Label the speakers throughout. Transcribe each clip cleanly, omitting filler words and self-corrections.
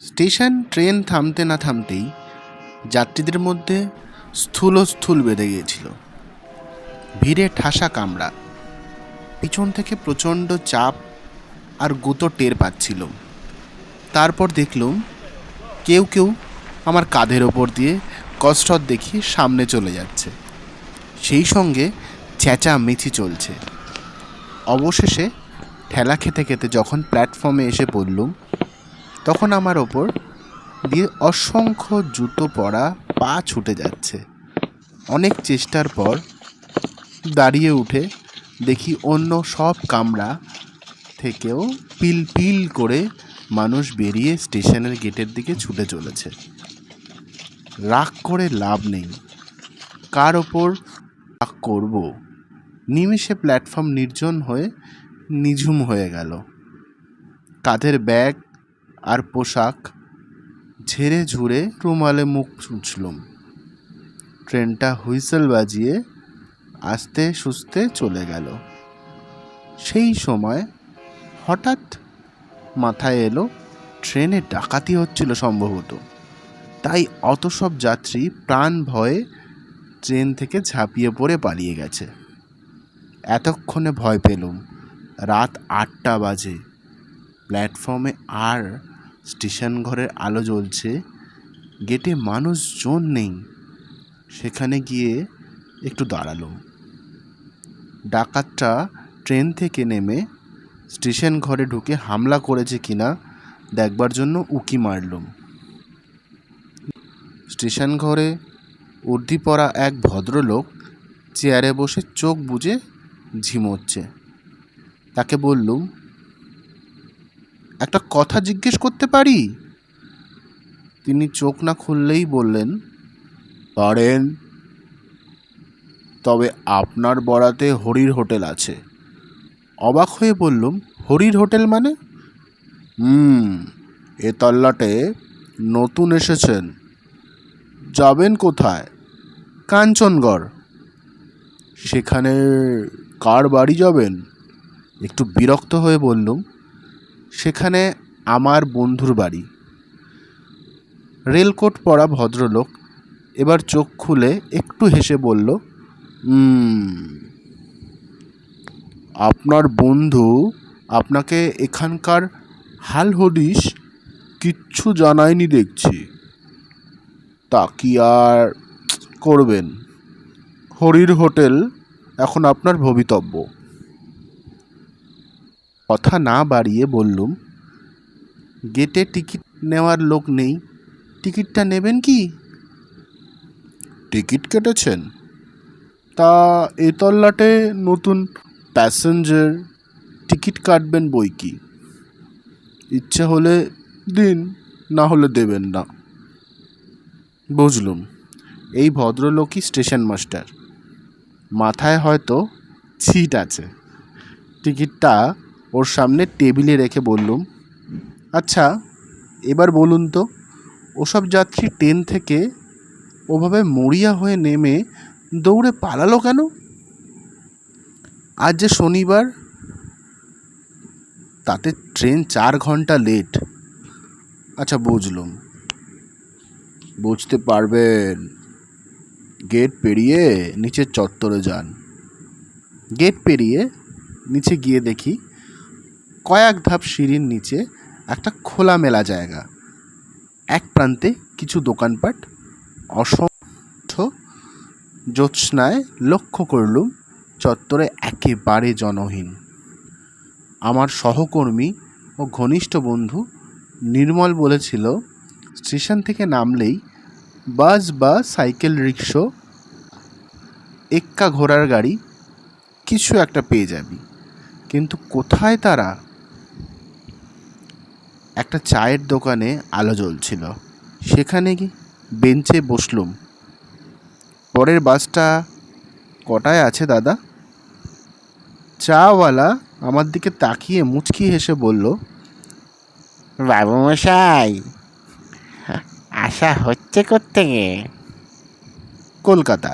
Speaker 1: Station train থামতে না থামতেই যাত্রীদের মধ্যে স্থূল বেঁধে গিয়েছিল। ভিড়ে ঠাসা কামরা, পিছন থেকে প্রচণ্ড চাপ আর গুঁতো টের পাচ্ছিল। তারপর দেখলুম কেউ কেউ আমার কাঁধের ওপর দিয়ে কসরত দেখিয়ে সামনে চলে যাচ্ছে, সেই সঙ্গে চেঁচামেচি চলছে। অবশেষে ঠেলা খেতে খেতে যখন প্ল্যাটফর্মে এসে পড়লুম, তখন আমার ওপর দিয়ে অসংখ্য জুতো পরা পা ছুটে যাচ্ছে। অনেক চেষ্টার পর দাঁড়িয়ে উঠে দেখি অন্য সব কামরা থেকেও পিল পিল করে মানুষ বেরিয়ে স্টেশনের গেটের দিকে ছুটে চলেছে। রাগ করে লাভ নেই, কার ওপর রাগ করব? নিমেষে প্ল্যাটফর্ম নির্জন হয়ে নিঝুম হয়ে গেল। কাঁধের ব্যাগ আর পোশাক ঝেড়ে ঝুড়ে রুমালে মুখ মুছলুম। ট্রেনটা হুইসেল বাজিয়ে আস্তে সুস্তে চলে গেল। সেই সময় হঠাৎ মাথায় এলো ট্রেনে ডাকাতি হচ্ছিল সম্ভবত, তাই অত সব যাত্রী প্রাণ ভয়ে ট্রেন থেকে ঝাঁপিয়ে পড়ে পালিয়ে গেছে। এতক্ষণে ভয় পেলুম। রাত ৮টা বাজে, প্ল্যাটফর্মে আর স্টেশন ঘরের আলো জ্বলছে, গেটে মানুষজন নেই। সেখানে গিয়ে একটু দাঁড়ালুম। ডাকাতটা ট্রেন থেকে নেমে স্টেশন ঘরে ঢুকে হামলা করেছে কিনা দেখবার জন্য উঁকি মারলুম। স্টেশন ঘরে উর্দি পরা এক ভদ্রলোক চেয়ারে বসে চোখ বুজে ঝিমোচ্ছে। তাকে বললুম, একটা কথা জিজ্ঞেস করতে পারি? তিনি চোখ না খুললেই বললেন, পারেন, তবে আপনার বরাতে হরির হোটেল আছে। অবাক হয়ে বললুম, হরির হোটেল মানে? এ তল্লাটে নতুন এসেছেন, যাবেন কোথায়? কাঞ্চনগড়। সেখানে কার বাড়ি যাবেন? একটু বিরক্ত হয়ে বললুম, সেখানে আমার বন্ধুর বাড়ি। রেলকোট পরা ভদ্রলোক এবার চোখ খুলে একটু হেসে বলল, আপনার বন্ধু আপনাকে এখানকার হাল হদিস কিচ্ছু জানায়নি দেখছি। তা কি আর করবেন, হরির হোটেল এখন আপনার ভবিতব্য। কথা না বাড়িয়ে বললুম, গেটে টিকিট নেওয়ার লোক নেই, টিকিটটা নেবেন কি? টিকিট কেটেছেন? তা এ তল্লাটে নতুন প্যাসেঞ্জার, টিকিট কাটবেন বই কি। ইচ্ছে হলে দিন, না হলে দেবেন না। বুঝলুম, এই ভদ্রলোকই স্টেশন মাস্টার। মাথায় হয়তো ছিট আছে। টিকিটটা ওর সামনে টেবিলে রেখে বললুম, আচ্ছা এবার বলুন তো, ওসব যাত্রী ট্রেন থেকে ওভাবে মরিয়া হয়ে নেমে দৌড়ে পালালো কেন? আজ যে শনিবার, তাতে ট্রেন 4 ঘন্টা লেট। আচ্ছা বুঝলুম, বুঝতে পারবেন। গেট পেরিয়ে নিচের চত্বরে যান। গেট পেরিয়ে নিচে গিয়ে দেখি কয়েক ধাপ সিঁড়ির নিচে একটা খোলামেলা জায়গা। এক প্রান্তে কিছু দোকানপাট, অসংখ্য জ্যোৎস্নায় লক্ষ্য করলুম চত্বরে একেবারে জনহীন। আমার সহকর্মী ও ঘনিষ্ঠ বন্ধু নির্মল বলেছিল, স্টেশন থেকে নামলেই বাস বা সাইকেল রিক্সা, এক্কা ঘোড়ার গাড়ি কিছু একটা পেয়ে যাবি, কিন্তু কোথায় তারা? একটা চায়ের দোকানে আলো জ্বলছিল, সেখানে বেঞ্চে বসলুম। পরের বাসটা কটায় আছে দাদা? চাওয়ালা আমার দিকে তাকিয়ে মুচকি হেসে বলল, বাবুমশাই, আশা হচ্ছে কোত্থেকে? কলকাতা।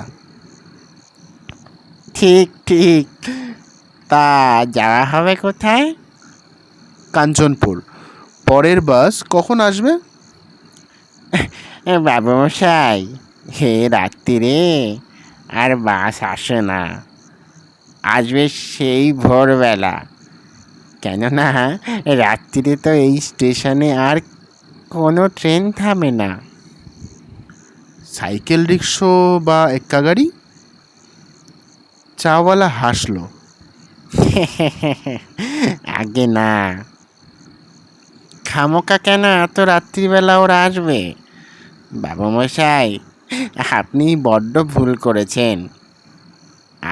Speaker 1: ঠিক ঠিক, তা যাওয়া হবে কোথায়? কাঞ্চনপুর। পরের বাস কখন আসবে?
Speaker 2: বাবুমশাই, হে রাত্রিরে আর বাস আসে না, আসবে সেই ভোরবেলা। কেননা রাত্রিরে তো এই স্টেশনে আর কোনো ট্রেন থামে না।
Speaker 1: সাইকেল রিক্সা বা এক্কা গাড়ি? চাওয়ালা হাসলো।
Speaker 2: আগে না, খামোকা কেন এত রাত্রিবেলা ওরা আসবে? বাবুমশাই, আপনি বড্ড ভুল করেছেন।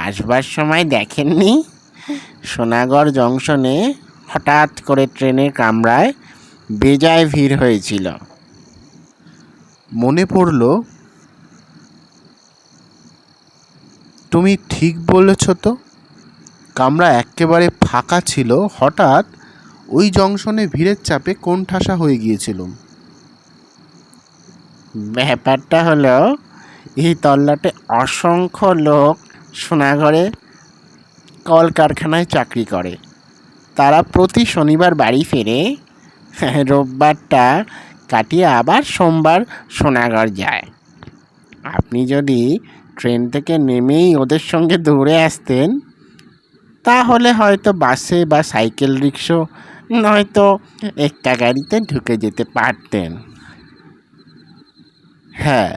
Speaker 2: আসবার সময় দেখেননি সোনাগড় জংশনে হঠাৎ করে ট্রেনের কামরায় বেজায় ভিড় হয়েছিল?
Speaker 1: মনে পড়ল, তুমি ঠিক বলেছ তো। কামরা একেবারে ফাঁকা ছিল, হঠাৎ ওই জংশনে ভিড়ের চাপে কোণঠাসা হয়ে গিয়েছিলাম।
Speaker 2: ব্যাপারটা হলো, এই তল্লাটে অসংখ্য লোক সোনাগড়ে কলকারখানায় চাকরি করে। তারা প্রতি শনিবার বাড়ি ফেরে, রোববারটা কাটিয়ে আবার সোমবার সোনাগড় যায়। আপনি যদি ট্রেন থেকে নেমেই ওদের সঙ্গে দৌড়ে আসতেন, তাহলে হয়তো বাসে বা সাইকেল রিক্সা নয়তো একটা গাড়িতে ঢুকে যেতে পারতেন।
Speaker 1: হ্যাঁ,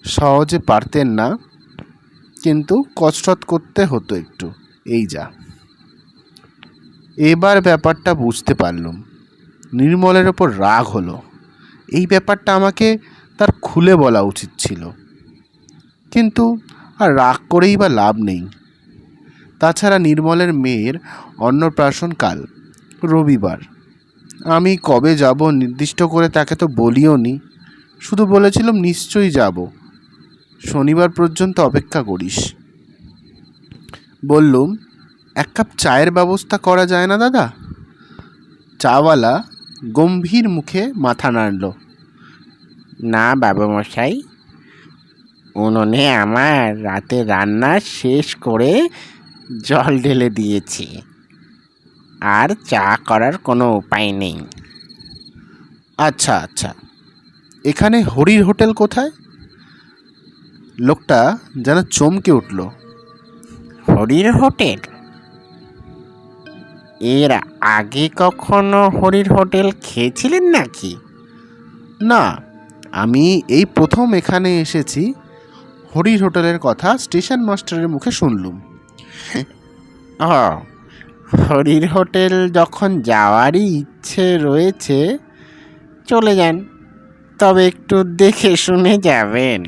Speaker 1: সহজে পারতেন না, কিন্তু কসরত করতে হতো একটু, এই যা। এবার ব্যাপারটা বুঝতে পারলাম। নির্মলের ওপর রাগ হলো। এই ব্যাপারটা আমাকে তার খুলে বলা উচিত ছিল, কিন্তু আর রাগ করেই বা লাভ নেই। তাছাড়া নির্মলের মেয়ের অন্নপ্রাশন কাল, রবিবার। আমি কবে যাব নির্দিষ্ট করে তাকে তো বলিও নি, শুধু বলেছিলাম নিশ্চয়ই যাব, শনিবার পর্যন্ত অপেক্ষা করিস। বললুম, এক কাপ চায়ের ব্যবস্থা করা যায় না দাদা? চাওয়ালা গম্ভীর মুখে মাথা নাড়ল।
Speaker 2: না বাবুমশাই, উনুনে আমার রাতে রান্না শেষ করে জল ঢেলে দিয়েছি, আর চা করার কোনো উপায় নেই।
Speaker 1: আচ্ছা আচ্ছা, এখানে হরির হোটেল কোথায়? লোকটা যেন চমকে উঠল।
Speaker 2: হরির হোটেল? এর আগে কখনো হরির হোটেল খেয়েছিলেন নাকি?
Speaker 1: না, আমি এই প্রথম এখানে এসেছি। হরির হোটেলের কথা স্টেশন মাস্টারের মুখে শুনলুম।
Speaker 2: ও, হরির হোটেল যখন যাওয়ারই ইচ্ছে রয়েছে, চলে যান, তবে একটু দেখে শুনে যাবেন।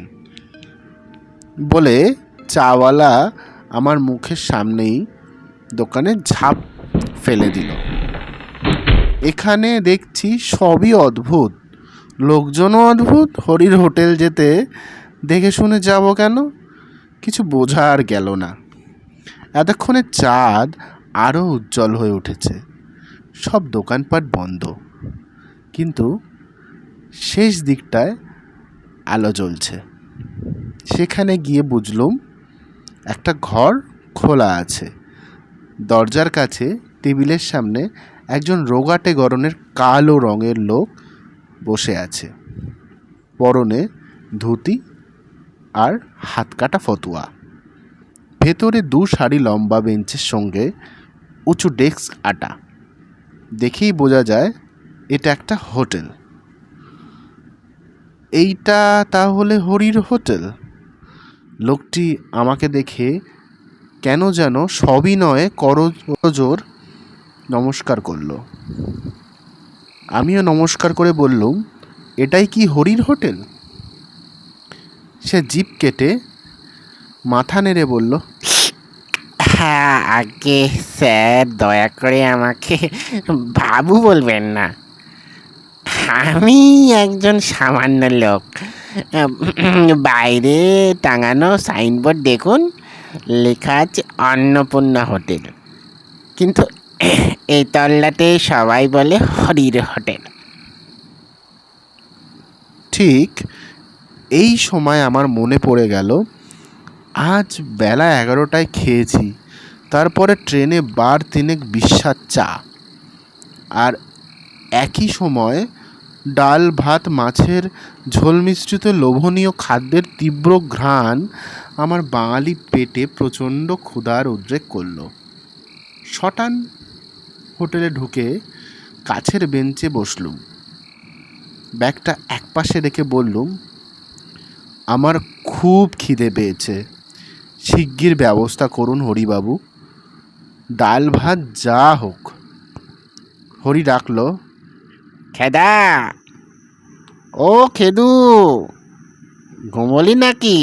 Speaker 1: বলে চাওয়ালা আমার মুখের সামনেই দোকানে ঝাঁপ ফেলে দিল। এখানে দেখছি সবই অদ্ভুত, লোকজনও অদ্ভুত। হরির হোটেল যেতে দেখে শুনে যাব কেন, কিছু বোঝা আর গেল না। এতক্ষণে চাঁদ আরও উজ্জ্বল হয়ে উঠেছে, সব দোকানপাট বন্ধ, কিন্তু শেষ দিকটায় আলো জ্বলছে। সেখানে গিয়ে বুঝলুম একটা ঘর খোলা আছে। দরজার কাছে টেবিলের সামনে একজন রোগাটে গরনের কালো রঙের লোক বসে আছে, পরনে ধুতি আর হাত কাটা ফতুয়া। ভেতরে দু সারি লম্বা বেঞ্চের সঙ্গে উঁচু ডেস্ক আটা। দেখেই বোঝা যায় এটা একটা হোটেল। এইটা তাহলে হরির হোটেল? লোকটি আমাকে দেখে কেন যেন সবিনয়ে করজোর নমস্কার করল। আমিও নমস্কার করে বললুম, এটাই কি হরির হোটেল? সে জিভ কেটে মাথা নেড়ে বলল,
Speaker 2: হ্যাঁ, আগে স্যার, দয়া করে আমাকে বাবু বলবেন না। আমি একজন সামান্য লোক। বাইরে টাঙানো সাইনবোর্ড দেখুন, লেখা আছে অন্নপূর্ণা হোটেল, কিন্তু এই তল্লাটে সবাই বলে হরির হোটেল।
Speaker 1: ঠিক এই সময় আমার মনে পড়ে গেল, আজ বেলা 11টায় খেয়েছি, তারপরে ট্রেনে বার তিনেক বিস্বাদ চা, আর একই সময় ডাল ভাত মাছের ঝোল মিশ্রিত লোভনীয় খাদ্যের তীব্র ঘ্রাণ আমার বাঙালি পেটে প্রচণ্ড ক্ষুধার উদ্রেক করল। শটান হোটেলে ঢুকে কাছের বেঞ্চে বসলুম। ব্যাগটা একপাশে রেখে বললুম, আমার খুব খিদে পেয়েছে, শিগগির ব্যবস্থা করুন হরিবাবু, ডাল ভাত যা হোক। হরি ডাকল,
Speaker 2: খেদা, ও খেদু, ঘুমলি নাকি?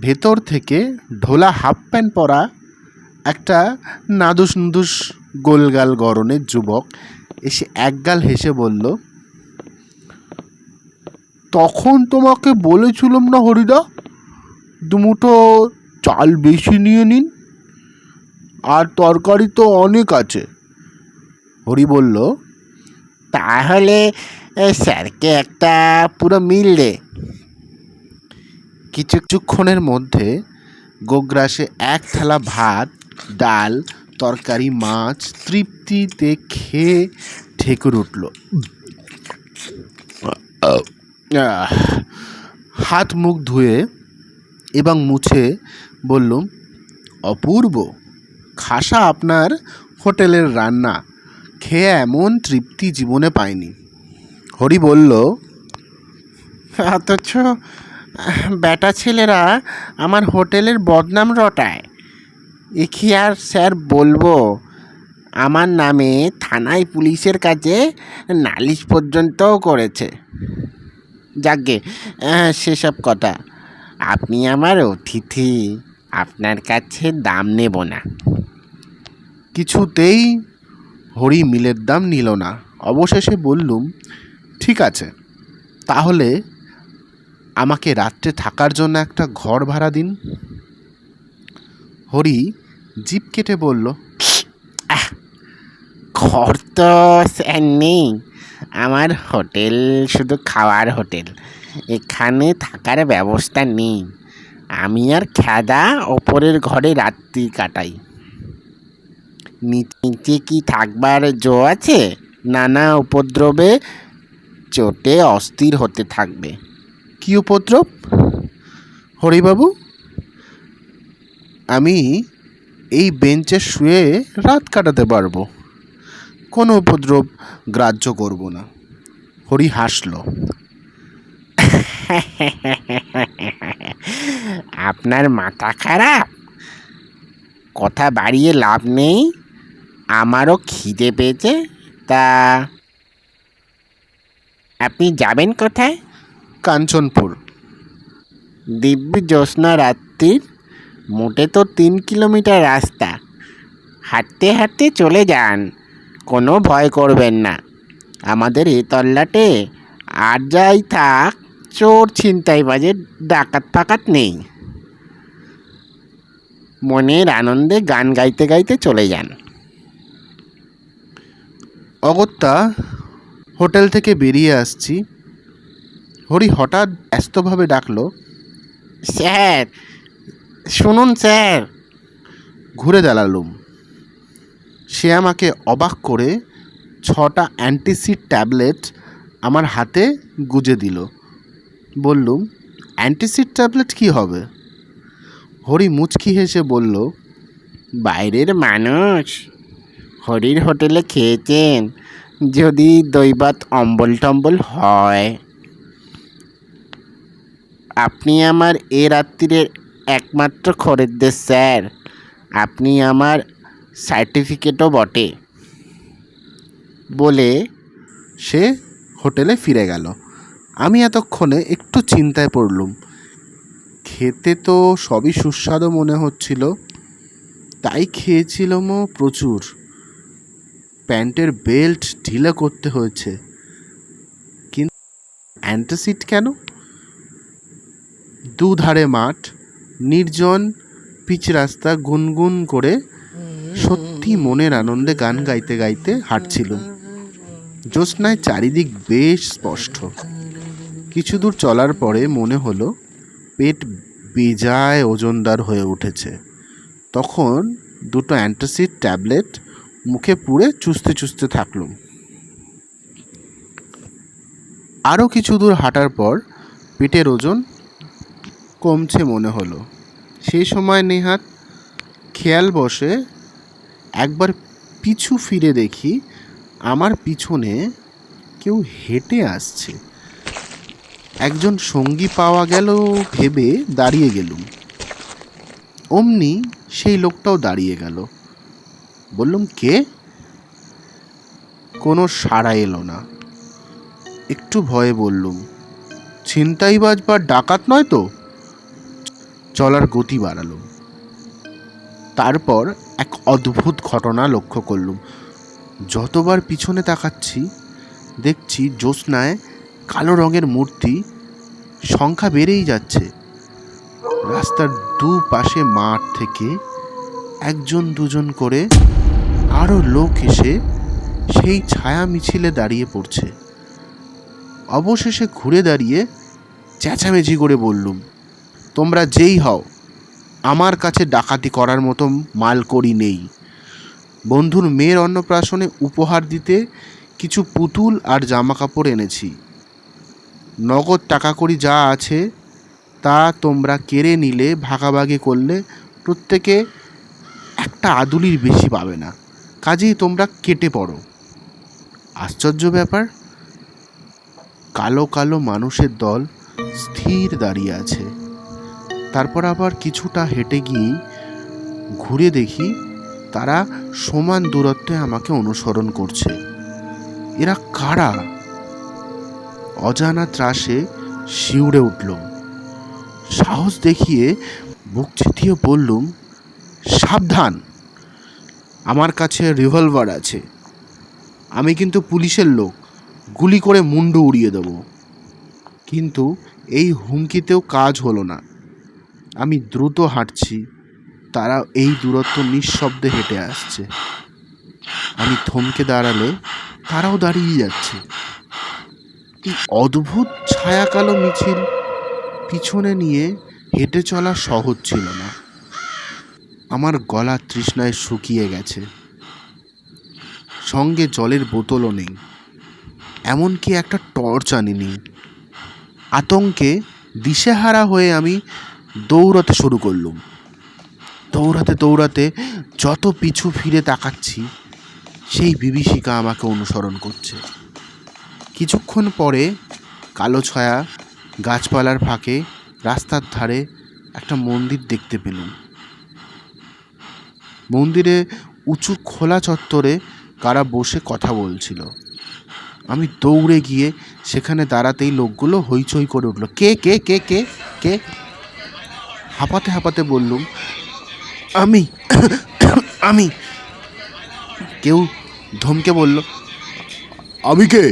Speaker 1: ভেতর থেকে ঢোলা হাফ প্যান্ট পরা একটা নাদুস নুদুস গোলগাল গরনের যুবক এসে একগাল হেসে বলল, তখন তোমাকে বলেছিলাম না হরিদা, দুমুঠো চাল বেশি নিয়ে নিন, আর তরকারি তো অনেক আছে। হরি বলল,
Speaker 2: তাহলে স্যারকে একটা পুরো মিল দে।
Speaker 1: কিছুক্ষণের মধ্যে গোগ্রাসে এক থালা ভাত, ডাল, তরকারি, মাছ তৃপ্তিতে খেয়ে ঠেকুর উঠল। হাত মুখ ধুয়ে এবং মুছে বললুম, অপূর্ব, খাসা আপনার হোটেলের রান্না, খেয়ে এমন তৃপ্তি জীবনে পাইনি। হরি বলল,
Speaker 2: অথচ বেটা ছেলেরা আমার হোটেলের বদনাম রটায়। এ কি আর স্যার বলবো, আমার নামে থানায় পুলিশের কাছে নালিশ পর্যন্তও করেছে। যাকগে, সেসব কথা, আপনি আমার অতিথি, আপনার কাছে দাম নেব না।
Speaker 1: কিছুতেই হরি মিলের দাম নিল না। অবশেষে বললুম, ঠিক আছে, তাহলে আমাকে রাত্রে থাকার জন্য একটা ঘর ভাড়া দিন। হরি জিভ কেটে বলল,
Speaker 2: ঘর তো স্যার নেই, আমার হোটেল শুধু খাওয়ার হোটেল, এখানে থাকার ব্যবস্থা নেই। আমি আর খেদা ওপরের ঘরে রাত্রি কাটাই। নিচে কি থাকবার জো আছে? নানা উপদ্রবে চোটে অস্থির হতে থাকবে।
Speaker 1: কি উপদ্রব হরিবাবু? আমি এই বেঞ্চে শুয়ে রাত কাটাতে পারবো, কোনো উপদ্রব গ্রাহ্য করব না। হরি হাসল।
Speaker 2: আপনার মাথা খারাপ? কথা বাড়িয়ে লাভ নেই, আমারও খিদে পেয়েছে। তা আপনি যাবেন কোথায়?
Speaker 1: কাঞ্চনপুর।
Speaker 2: দিব্যি জ্যোৎস্না রাত্রির, মোটে তো 3 কিলোমিটার রাস্তা, হাঁটতে হাঁটতে চলে যান, কোনো ভয় করবেন না। আমাদের এ তল্লাটে আর যাই থাক, চোর ছিনতাইবাজের ডাকাত ফাকাত নেই। মনের আনন্দে গান গাইতে গাইতে চলে যান।
Speaker 1: অগত্যা হোটেল থেকে বেরিয়ে আসছি, হরি হঠাৎ ব্যস্তভাবে ডাকলো,
Speaker 2: স্যার শুনুন স্যার।
Speaker 1: ঘুরে দাঁড়ালুম। সে আমাকে অবাক করে 6টা অ্যান্টিসিড ট্যাবলেট আমার হাতে গুজে দিল। বললুম, অ্যান্টিসিড ট্যাবলেট কি হবে? হরি মুচকি হেসে বলল,
Speaker 2: বাইরের মানুষ, হরির হোটেলে খেয়েছেন, যদি দৈবাত অম্বল টম্বল হয়। আপনি আমার এ রাত্রিরের একমাত্র খরিদ্দার স্যার, আপনি আমার সার্টিফিকেটও বটে।
Speaker 1: বলে সে হোটেলে ফিরে গেল। আমি এতক্ষণে একটু চিন্তায় পড়লুম। খেতে তো সবই সুস্বাদু মনে হচ্ছিল, তাই খেয়েছিলামও প্রচুর। প্যান্টের বেল্ট ঢিলা করতে হয়েছে, কিন্তু অ্যান্টাসিড কেন? দুধারে মাঠ, নির্জন পিচ রাস্তা, গুনগুন করে সত্যি মনের আনন্দে গান গাইতে গাইতে হাঁটছিলুম। জ্যোৎস্নায় চারিদিক বেশ স্পষ্ট। কিছু দূর চলার পরে মনে হলো পেট বেজায় ওজনদার হয়ে উঠেছে। তখন 2টো অ্যান্টাসিড ট্যাবলেট মুখে পুরে চুষতে চুষতে থাকলুম। আরও কিছু দূর হাঁটার পর পেটের ওজন কমছে মনে হলো। সেই সময় নেহাত খেয়াল বসে একবার পিছু ফিরে দেখি আমার পিছনে কেউ হেঁটে আসছে। একজন সঙ্গী পাওয়া গেল ভেবে দাঁড়িয়ে গেলুম। অমনি সেই লোকটাও দাঁড়িয়ে গেল। বললুম, কে? কোনো সাড়া এলো না। একটু ভয়ে বললুম, ছিনতাইবাজ বা ডাকাত নয় তো? চলার গতি বাড়ালুম। তারপর এক অদ্ভুত ঘটনা লক্ষ্য করলুম। যতবার পিছনে তাকাচ্ছি দেখছি জ্যোৎস্নায় কালো রঙের মূর্তি সংখ্যা বেড়েই যাচ্ছে। রাস্তার দুপাশে মাঠ থেকে একজন দুজন করে আরও লোক এসে সেই ছায়া মিছিলে দাঁড়িয়ে পড়ছে। অবশেষে ঘুরে দাঁড়িয়ে চেঁচামেচি করে বললুম, তোমরা যেই হও, আমার কাছে ডাকাতি করার মতো মাল করি নেই। বন্ধুর মেয়ের অন্নপ্রাশনে উপহার দিতে কিছু পুতুল আর জামা কাপড় এনেছি। নগদ টাকা কড়ি যা আছে তা তোমরা কেড়ে নিলে, ভাগাভাগি করলে প্রত্যেকে একটা আদুলির বেশি পাবে না। কাজেই তোমরা কেটে পড়ো। আশ্চর্য ব্যাপার, কালো কালো মানুষের দল স্থির দাঁড়িয়ে আছে। তারপর আবার কিছুটা হেঁটে গিয়ে ঘুরে দেখি তারা সমান দূরত্বে আমাকে অনুসরণ করছে। এরা কারা? অজানা ত্রাসে শিউরে উঠলুম। সাহস দেখিয়ে বুক চিতিয়ে বললুম, সাবধান, আমার কাছে রিভলভার আছে। আমি কিন্তু পুলিশের লোক, গুলি করে মুন্ডু উড়িয়ে দেব। কিন্তু এই হুমকিতেও কাজ হলো না। আমি দ্রুত হাঁটছি, তারা এই দূরত্ব নিঃশব্দে হেঁটে আসছে। আমি থমকে দাঁড়ালে তারাও দাঁড়িয়ে যাচ্ছে। এই অদ্ভুত ছায়া কালো মিছিল পিছনে নিয়ে হেঁটে চলা সহজ ছিল না। আমার গলা তৃষ্ণায় শুকিয়ে গেছে। সঙ্গে জলের বোতলও নেই, এমনকি একটা টর্চ আনিনি। আতঙ্কে দিশেহারা হয়ে আমি দৌড়াতে শুরু করলুম। দৌড়াতে দৌড়াতে যত পিছু ফিরে তাকাচ্ছি সেই বিভীষিকা আমাকে অনুসরণ করছে। কিছুক্ষণ পরে কালো ছায়া গাছপালার ফাঁকে রাস্তার ধারে একটা মন্দির দেখতে পেলুম। মন্দিরে উঁচু খোলা চত্বরে কারা বসে কথা বলছিল। আমি দৌড়ে গিয়ে সেখানে দাঁড়াতেই লোকগুলো হইচই করে উঠল। কে কে কে কে কে? হাঁপাতে হাঁপাতে বললুম, আমি আমি। কেউ ধমকে বলল, আমি কে?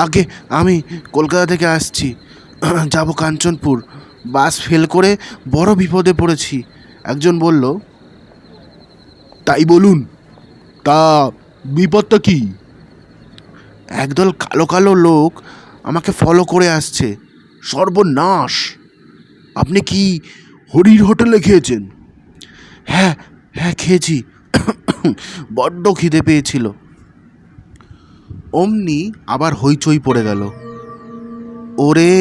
Speaker 1: আগে আমি কলকাতা থেকে আসছি, যাব কাঞ্চনপুর। বাস ফেল করে বড় বিপদে পড়েছি। একজন বলল, তাই বলুন, তা বিপদটা কি? একদল কালো কালো লোক আমাকে ফলো করে আসছে। সর্বনাশ! আপনি কি হরির হোটেলে খেয়েছেন? হ্যাঁ হ্যাঁ, খেয়েছি। বড্ড খিদে পেয়েছিল। অমনি আবার হইচই পড়ে গেল। ওরে,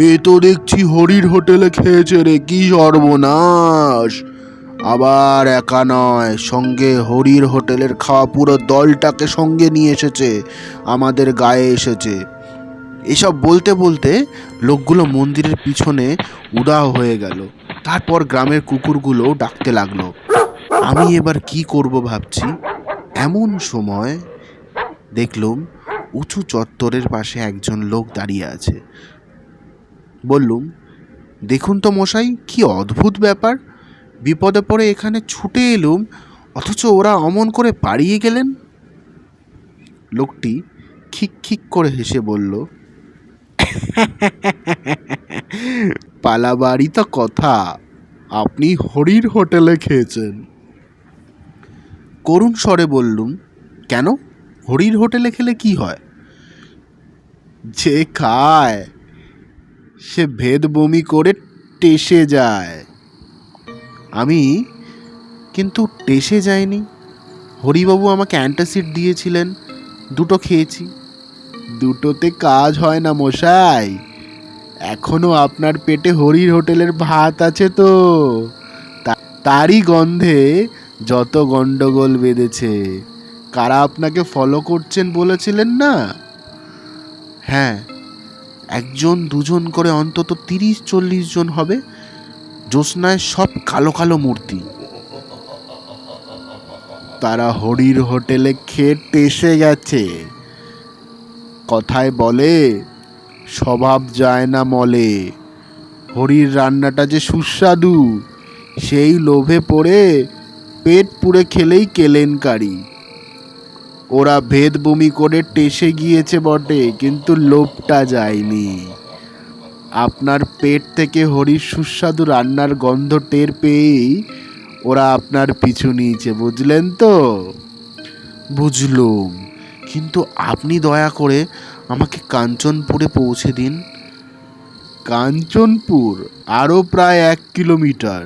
Speaker 1: এ তো দেখছি হরির হোটেলে খেয়েছে রে, কি সর্বনাশ! আবার একা নয়, সঙ্গে হরির হোটেলের খাওয়া পুরো দলটাকে সঙ্গে নিয়ে এসেছে, আমাদের গায়ে এসেছে। এসব বলতে বলতে লোকগুলো মন্দিরের পিছনে উধাও হয়ে গেল। তারপর গ্রামের কুকুরগুলো ডাকতে লাগলো। আমি এবার কি করব ভাবছি, এমন সময় দেখলুম উঁচু চত্বরের পাশে একজন লোক দাঁড়িয়ে আছে। বললুম, দেখুন তো মশাই, কি অদ্ভুত ব্যাপার! বিপদে পড়ে এখানে ছুটে এলুম, অথচ ওরা অমন করে পালিয়ে গেলেন। লোকটি খিক খিক করে হেসে বলল, পালাবাড়ি তো কথা, আপনি হরির হোটেলে খেয়েছেন। করুণ স্বরে বললুম, কেন, হরির হোটেলে খেলে কি হয়? যে খায় সে ভেদ বমি করে টেসে যায়। আমি কিন্তু টেসে যাইনি। হরিবাবু আমাকে অ্যান্টাসিড দিয়েছিলেন, দুটো খেয়েছি, দুটোতে কাজ হয় না মশাই। এখনো আপনার পেটে হরির হোটেলের ভাত আছে তো, তারই গন্ধে যত গন্ডগোল বেঁধেছে। কারা আপনাকে ফলো করছেন বলেছিলেন না? হ্যাঁ, একজন দুজন করে অন্তত 30-40 জন হবে। জ্যোৎস্নায় সব কালো কালো মূর্তি। তারা হরির হোটেলে খেয়ে টেসে গেছে। কথায় বলে, স্বভাব যায় না মলে। হরির রান্নাটা যে সুস্বাদু, সেই লোভে পড়ে পেট পুড়ে খেলেই কেলেঙ্কারি। ওরা ভেদ বমি করে টেসে গিয়েছে বটে, কিন্তু লোভটা যায়নি। আপনার পেট থেকে হরির সুস্বাদু রান্নার গন্ধ টের পেয়েই ওরা আপনার পিছু নিয়েছে, বুঝলেন তো? বুঝলুম, কিন্তু আপনি দয়া করে আমাকে কাঞ্চনপুরে পৌঁছে দিন। কাঞ্চনপুর আরও প্রায় 1 কিলোমিটার।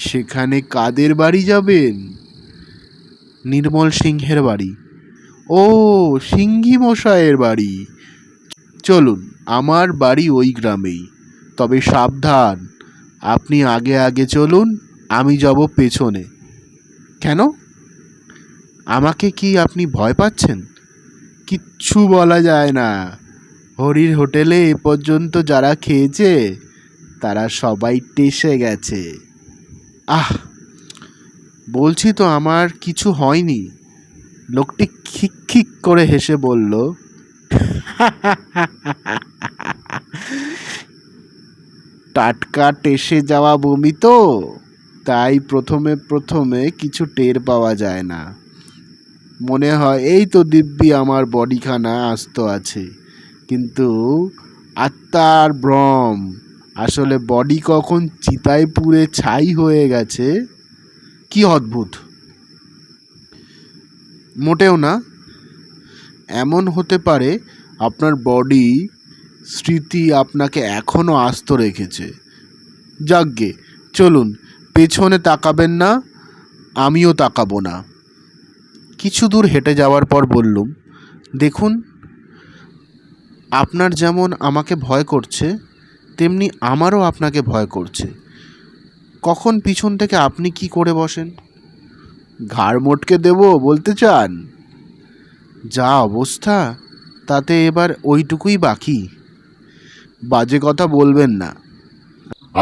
Speaker 1: সেখানে কাদের বাড়ি যাবেন? নির্মল সিংহের বাড়ি। ও, সিংহী মশাইয়ের বাড়ি। চলুন, আমার বাড়ি ওই গ্রামেই। তবে সাবধান, আপনি আগে আগে চলুন, আমি যাব পেছনে। কেন? আমাকে কি আপনি ভয় পাচ্ছেন? কিচ্ছু বলা যায় না। হরির হোটেলে এ পর্যন্ত যারা খেয়েছে তারা সবাই টেসে গেছে। আহ, বলছি তো আমার কিছু হয়নি। লোকটি খিক খিক করে হেসে বলল, টাটকা টেসে যাওয়া বমি তো, তাই প্রথমে প্রথমে কিছু টের পাওয়া যায় না। মনে হয় এই তো দিব্যি আমার বডিখানা আস্ত আছে, কিন্তু আত্মার ভ্রম। আসলে বডি কখন চিতায় পুড়ে ছাই হয়ে গেছে। কি অদ্ভুত! মোটেও না। এমন হতে পারে আপনার বডি স্মৃতি আপনাকে এখনো আস্ত রেখেছে। যাকগে, চলুন, পেছনে তাকাবেন না, আমিও তাকাবো না। কিছু দূর হেঁটে যাওয়ার পর বললুম, দেখুন, আপনার যেমন আমাকে ভয় করছে, তেমনি আমারও আপনাকে ভয় করছে। কখন পিছন থেকে আপনি কি করে বসেন? ঘাড় মোটকে দেব বলতে চান? যা অবস্থা, তাতে এবার ওইটুকুই বাকি। বাজে কথা বলবেন না।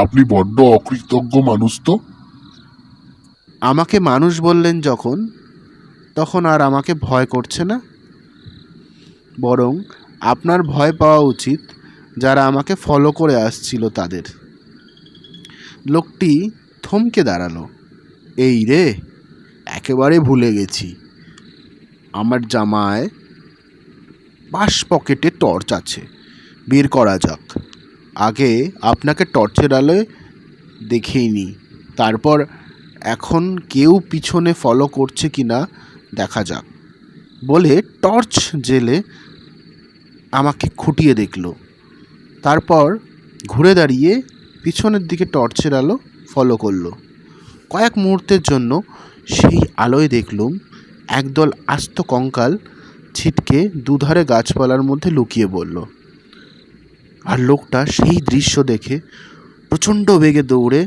Speaker 3: আপনি বড্ড অকৃতজ্ঞ মানুষ তো।
Speaker 1: আমাকে মানুষ বললেন যখন, তখন আর আমাকে ভয় করছে না। বরং আপনার ভয় পাওয়া উচিত যারা আমাকে ফলো করে আসছিল তাদের। লোকটি থমকে দাঁড়ালো। এই রে, একেবারে ভুলে গেছি। আমার জামায় পাশ পকেটে টর্চ আছে, বের করা যাক। আগে আপনাকে টর্চের আলোয় দেখেই নি, তারপর এখন কেউ পিছনে ফলো করছে কিনা দেখা যাক। বলে টর্চ জেলে আমাকে খুঁটিয়ে দেখল। তারপর ঘুরে দাঁড়িয়ে পিছনের দিকে টর্চের আলো ফলো করলো। কয়েক মুহূর্তের জন্য সেই আলোয় দেখলুম একদল আস্ত কঙ্কাল ছিটকে দুধারে গাছপালার মধ্যে লুকিয়ে পড়ল। আর লোকটা সেই দৃশ্য দেখে প্রচণ্ড বেগে দৌড়ে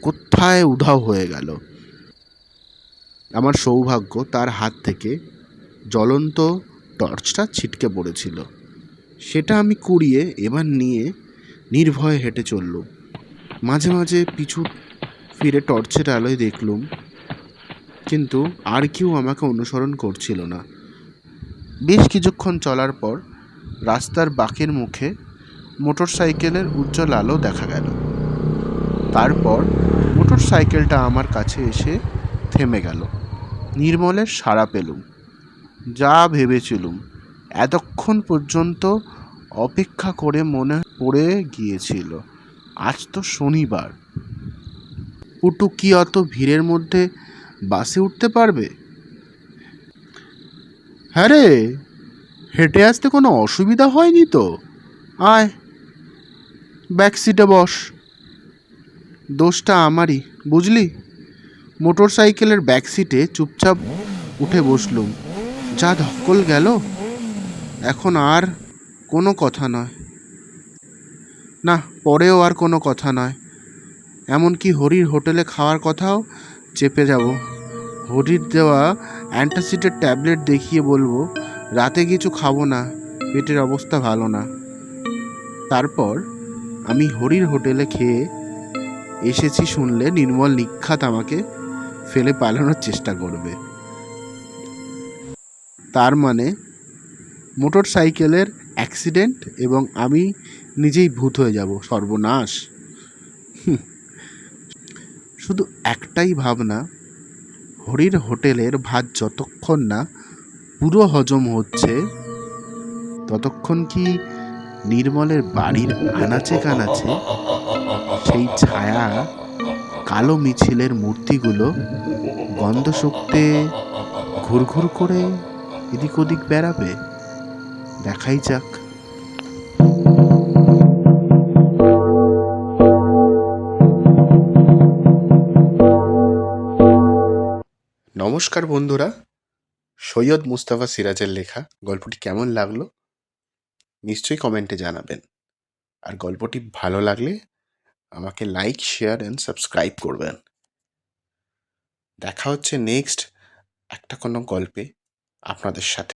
Speaker 1: কোথায় উধাও হয়ে গেল। আমার সৌভাগ্য, তার হাত থেকে জ্বলন্ত টর্চটা ছিটকে পড়েছিল। সেটা আমি কুড়িয়ে এবার নিয়ে নির্ভয়ে হেঁটে চললুম। মাঝে মাঝে পিছু ফিরে টর্চের আলোয় দেখলুম, কিন্তু আর কেউ আমাকে অনুসরণ করছিল না। বেশ কিছুক্ষণ চলার পর রাস্তার বাঁকের মুখে মোটর সাইকেলের উজ্জ্বল আলো দেখা গেল। তারপর মোটর সাইকেলটা আমার কাছে এসে থেমে গেল। নির্মলের সাড়া পেলুম। যা ভেবেছিলুম, এতক্ষণ পর্যন্ত অপেক্ষা করে মনে পড়ে গিয়েছিল, আজ তো শনিবার। পুটু কি অত ভিড়ের মধ্যে বাসে উঠতে পারবে? হ্যাঁ রে, হেঁটে আসতে কোনো অসুবিধা হয়নি তো? আয়, ব্যাক সিটে বস। দোষটা আমারই, বুঝলি? মোটর সাইকেলের ব্যাক সিটে চুপচাপ উঠে বসলুম। যা ধকল গেল! এখন আর কোনো কথা নয়, না পরেও আর কোনো কথা নয়। এমনকি হরির হোটেলে খাওয়ার কথাও চেপে যাব। হরির দেওয়া অ্যান্টাসিডের ট্যাবলেট দেখিয়ে বলবো রাতে কিছু খাবো না, পেটের অবস্থা ভালো না। তারপর আমি হরির হোটেলে খেয়ে এসেছি শুনলে নির্মল নিঘাত আমাকে ফেলে পালানোর চেষ্টা করবে। তার মানে মোটর সাইকেলের অ্যাক্সিডেন্ট এবং আমি নিজেই ভূত হয়ে যাব, সর্বনাশ। শুধু একটাই ভাবনা, হরির হোটেলের ভাত যতক্ষণ না পুরো হজম হচ্ছে ততক্ষণ কি নির্মলের বাড়ির আনাচে কানাচে সেই ছায়া কালো মিছিলের মূর্তিগুলো গন্ধ শুকতে ঘুরঘুর করে এদিক ওদিক বেড়াবে? দেখাই যাক। নমস্কার বন্ধুরা, সৈয়দ মুস্তাফা সিরাজের লেখা গল্পটি কেমন লাগলো নিশ্চয়ই কমেন্টে জানাবেন। আর গল্পটি ভালো লাগলে আমাকে লাইক, শেয়ার অ্যান্ড সাবস্ক্রাইব করবেন। দেখা হচ্ছে নেক্সট একটা কোনো গল্পে আপনাদের সাথে।